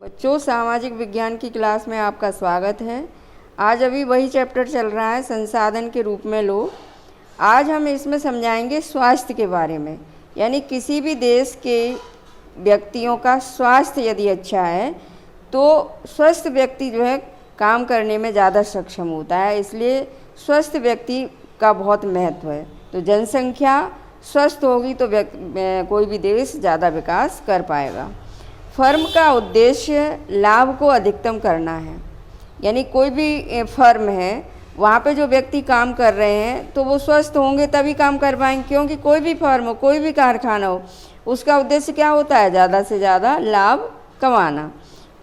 बच्चों, सामाजिक विज्ञान की क्लास में आपका स्वागत है। आज अभी वही चैप्टर चल रहा है, संसाधन के रूप में लोग। आज हम इसमें समझाएंगे स्वास्थ्य के बारे में, यानी किसी भी देश के व्यक्तियों का स्वास्थ्य यदि अच्छा है तो स्वस्थ व्यक्ति जो है काम करने में ज़्यादा सक्षम होता है। इसलिए स्वस्थ व्यक्ति का बहुत महत्व है। तो जनसंख्या स्वस्थ होगी तो कोई भी देश ज़्यादा विकास कर पाएगा। फर्म का उद्देश्य लाभ को अधिकतम करना है, यानी कोई भी फर्म है वहाँ पे जो व्यक्ति काम कर रहे हैं तो वो स्वस्थ होंगे तभी काम कर पाएंगे, क्योंकि कोई भी फर्म हो, कोई भी कारखाना हो, उसका उद्देश्य क्या होता है? ज़्यादा से ज़्यादा लाभ कमाना।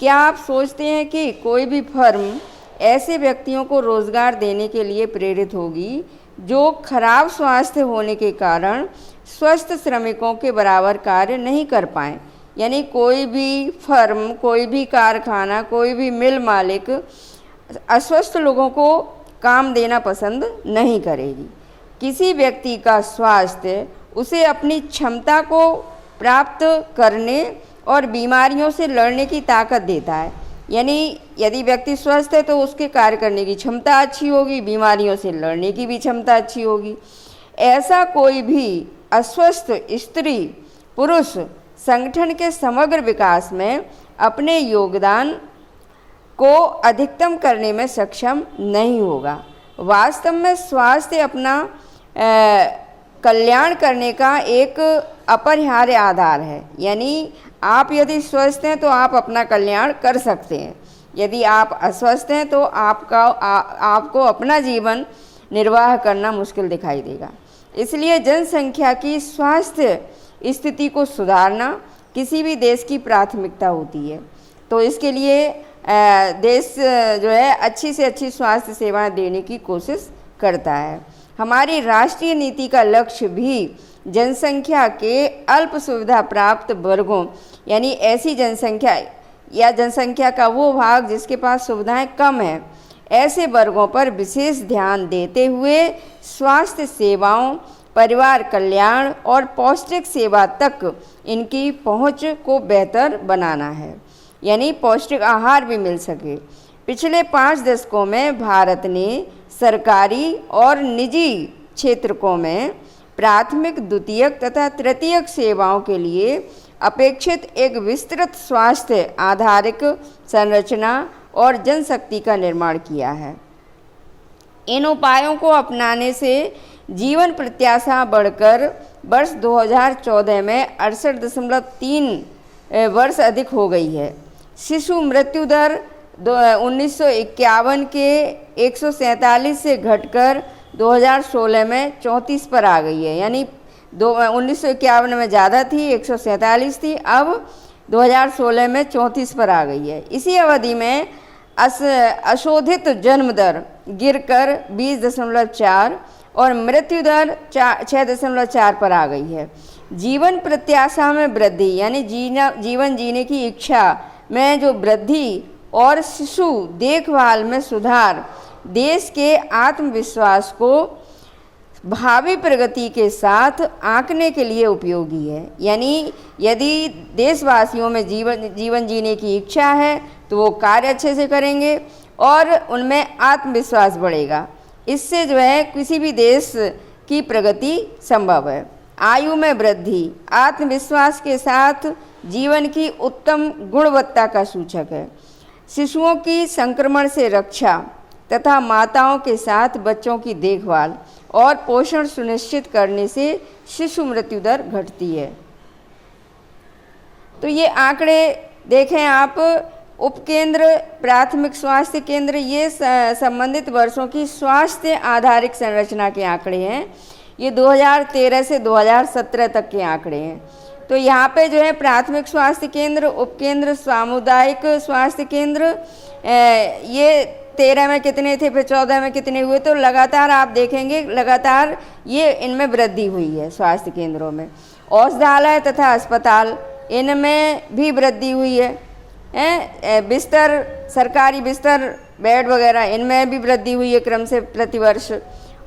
क्या आप सोचते हैं कि कोई भी फर्म ऐसे व्यक्तियों को रोज़गार देने के लिए प्रेरित होगी जो खराब स्वास्थ्य होने के कारण स्वस्थ श्रमिकों के बराबर कार्य नहीं कर पाएँ? यानी कोई भी फर्म, कोई भी कारखाना, कोई भी मिल मालिक अस्वस्थ लोगों को काम देना पसंद नहीं करेगी। किसी व्यक्ति का स्वास्थ्य उसे अपनी क्षमता को प्राप्त करने और बीमारियों से लड़ने की ताकत देता है। यानी यदि व्यक्ति स्वस्थ है तो उसके कार्य करने की क्षमता अच्छी होगी, बीमारियों से लड़ने की भी क्षमता अच्छी होगी। ऐसा कोई भी अस्वस्थ स्त्री पुरुष संगठन के समग्र विकास में अपने योगदान को अधिकतम करने में सक्षम नहीं होगा। वास्तव में स्वास्थ्य अपना कल्याण करने का एक अपरिहार्य आधार है। यानी आप यदि स्वस्थ हैं तो आप अपना कल्याण कर सकते हैं, यदि आप अस्वस्थ हैं तो आपको अपना जीवन निर्वाह करना मुश्किल दिखाई देगा। इसलिए जनसंख्या की स्वास्थ्य स्थिति को सुधारना किसी भी देश की प्राथमिकता होती है। तो इसके लिए देश जो है अच्छी से अच्छी स्वास्थ्य सेवाएं देने की कोशिश करता है। हमारी राष्ट्रीय नीति का लक्ष्य भी जनसंख्या के अल्प सुविधा प्राप्त वर्गों, यानी ऐसी जनसंख्या या जनसंख्या का वो भाग जिसके पास सुविधाएं कम हैं, ऐसे वर्गों पर विशेष ध्यान देते हुए स्वास्थ्य सेवाओं, परिवार कल्याण और पौष्टिक सेवा तक इनकी पहुंच को बेहतर बनाना है, यानी पौष्टिक आहार भी मिल सके। पिछले 5 दशकों में भारत ने सरकारी और निजी क्षेत्रों में प्राथमिक, द्वितीयक तथा तृतीयक सेवाओं के लिए अपेक्षित एक विस्तृत स्वास्थ्य आधारित संरचना और जनशक्ति का निर्माण किया है। इन उपायों को अपनाने से जीवन प्रत्याशा बढ़कर वर्ष 2014 में 68.3 वर्ष अधिक हो गई है। शिशु मृत्यु दर 1951 के 147 से घटकर 2016 में 34 पर आ गई है। यानी 1951 में ज़्यादा थी, 147 थी, अब 2016 में 34 पर आ गई है। इसी अवधि में अशोधित जन्म दर गिरकर 20.4 और मृत्यु दर 6.4 पर आ गई है। जीवन प्रत्याशा में वृद्धि, यानी जीवन जीने की इच्छा में जो वृद्धि और शिशु देखभाल में सुधार देश के आत्मविश्वास को भावी प्रगति के साथ आंकने के लिए उपयोगी है। यानी यदि देशवासियों में जीवन जीने की इच्छा है तो वो कार्य अच्छे से करेंगे और उनमें आत्मविश्वास बढ़ेगा। इससे जो है किसी भी देश की प्रगति संभव है। आयु में वृद्धि आत्मविश्वास के साथ जीवन की उत्तम गुणवत्ता का सूचक है। शिशुओं की संक्रमण से रक्षा तथा माताओं के साथ बच्चों की देखभाल और पोषण सुनिश्चित करने से शिशु मृत्यु दर घटती है। तो ये आंकड़े देखें आप, उपकेंद्र, प्राथमिक स्वास्थ्य केंद्र, ये संबंधित वर्षों की स्वास्थ्य आधारित संरचना के आंकड़े हैं। ये 2013 से 2017 तक के आंकड़े हैं। तो यहाँ पे जो है प्राथमिक स्वास्थ्य केंद्र, उपकेंद्र, सामुदायिक स्वास्थ्य केंद्र, ये 13 में कितने थे, फिर 14 में कितने हुए, तो लगातार आप देखेंगे लगातार ये इनमें वृद्धि हुई है। स्वास्थ्य केंद्रों में औषधालय तथा अस्पताल, इनमें भी वृद्धि हुई है। बिस्तर, सरकारी बिस्तर, बेड वगैरह, इनमें भी वृद्धि हुई है क्रम से प्रतिवर्ष।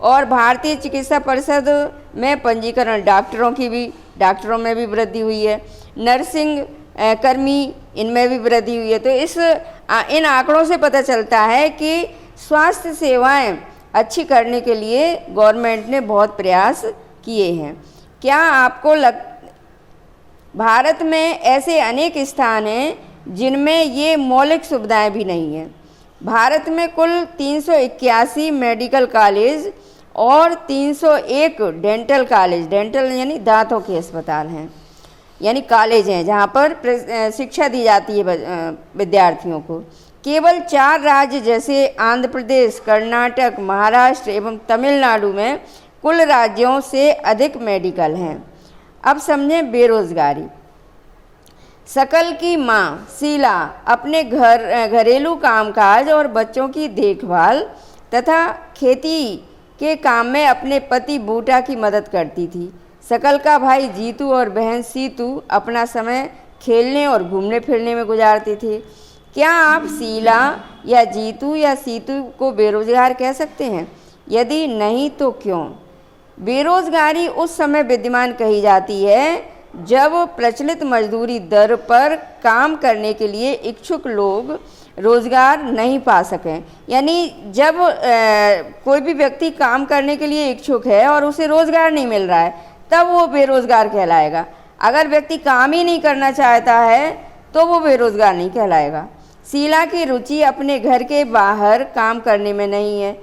और भारतीय चिकित्सा परिषद में पंजीकरण डॉक्टरों में भी वृद्धि हुई है। नर्सिंग कर्मी इनमें भी वृद्धि हुई है। तो इन आंकड़ों से पता चलता है कि स्वास्थ्य सेवाएं अच्छी करने के लिए गवर्नमेंट ने बहुत प्रयास किए हैं। क्या आपको भारत में ऐसे अनेक स्थान हैं जिनमें ये मौलिक सुविधाएं भी नहीं हैं। भारत में कुल 381 मेडिकल कॉलेज और 301 डेंटल कॉलेज, डेंटल यानी दांतों के अस्पताल हैं, यानी कॉलेज हैं जहाँ पर शिक्षा दी जाती है विद्यार्थियों को। केवल 4 राज्य जैसे आंध्र प्रदेश, कर्नाटक, महाराष्ट्र एवं तमिलनाडु में कुल राज्यों से अधिक मेडिकल हैं। अब समझें बेरोजगारी। सकल की माँ शीला अपने घरेलू कामकाज और बच्चों की देखभाल तथा खेती के काम में अपने पति बूटा की मदद करती थी। सकल का भाई जीतू और बहन सीतू अपना समय खेलने और घूमने फिरने में गुजारते थे। क्या आप शीला या जीतू या सीतू को बेरोजगार कह सकते हैं? यदि नहीं तो क्यों? बेरोजगारी उस समय विद्यमान कही जाती है जब प्रचलित मजदूरी दर पर काम करने के लिए इच्छुक लोग रोजगार नहीं पा सकें। यानी जब कोई भी व्यक्ति काम करने के लिए इच्छुक है और उसे रोजगार नहीं मिल रहा है, तब वो बेरोजगार कहलाएगा। अगर व्यक्ति काम ही नहीं करना चाहता है तो वो बेरोजगार नहीं कहलाएगा। शीला की रुचि अपने घर के बाहर काम करने में नहीं है,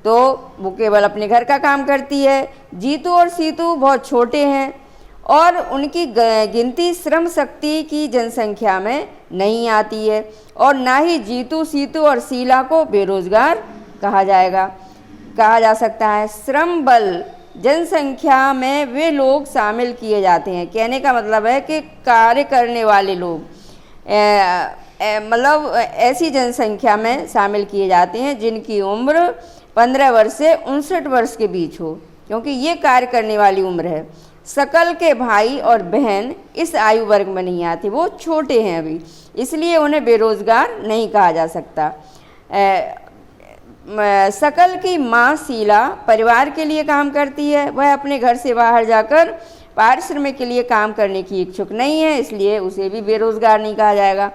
तो वो केवल अपने घर का काम करती है। जीतू और सीतू बहुत छोटे हैं और उनकी गिनती श्रम शक्ति की जनसंख्या में नहीं आती है, और ना ही जीतू, सीतू और शीला को बेरोजगार कहा जा सकता है। श्रम बल जनसंख्या में वे लोग शामिल किए जाते हैं। कहने का मतलब है कि कार्य करने वाले लोग मतलब ऐसी जनसंख्या में शामिल किए जाते हैं जिनकी उम्र 15 वर्ष से 59 वर्ष के बीच हो, क्योंकि ये कार्य करने वाली उम्र है। सकल के भाई और बहन इस आयु वर्ग में नहीं आते, वो छोटे हैं अभी, इसलिए उन्हें बेरोजगार नहीं कहा जा सकता। सकल की माँ शीला परिवार के लिए काम करती है, वह अपने घर से बाहर जाकर पारिश्रमिक के लिए काम करने की इच्छुक नहीं है, इसलिए उसे भी बेरोजगार नहीं कहा जाएगा।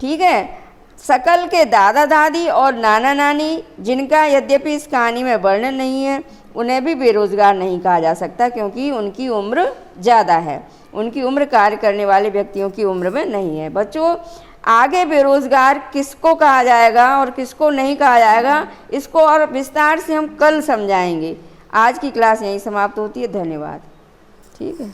ठीक है। सकल के दादा दादी और नाना नानी, जिनका यद्यपि इस कहानी में वर्णन नहीं है, उन्हें भी बेरोजगार नहीं कहा जा सकता, क्योंकि उनकी उम्र ज़्यादा है। उनकी उम्र कार्य करने वाले व्यक्तियों की उम्र में नहीं है। बच्चों, आगे बेरोजगार किसको कहा जाएगा और किसको नहीं कहा जाएगा, इसको और विस्तार से हम कल समझाएंगे। आज की क्लास यहीं समाप्त होती है। धन्यवाद। ठीक है।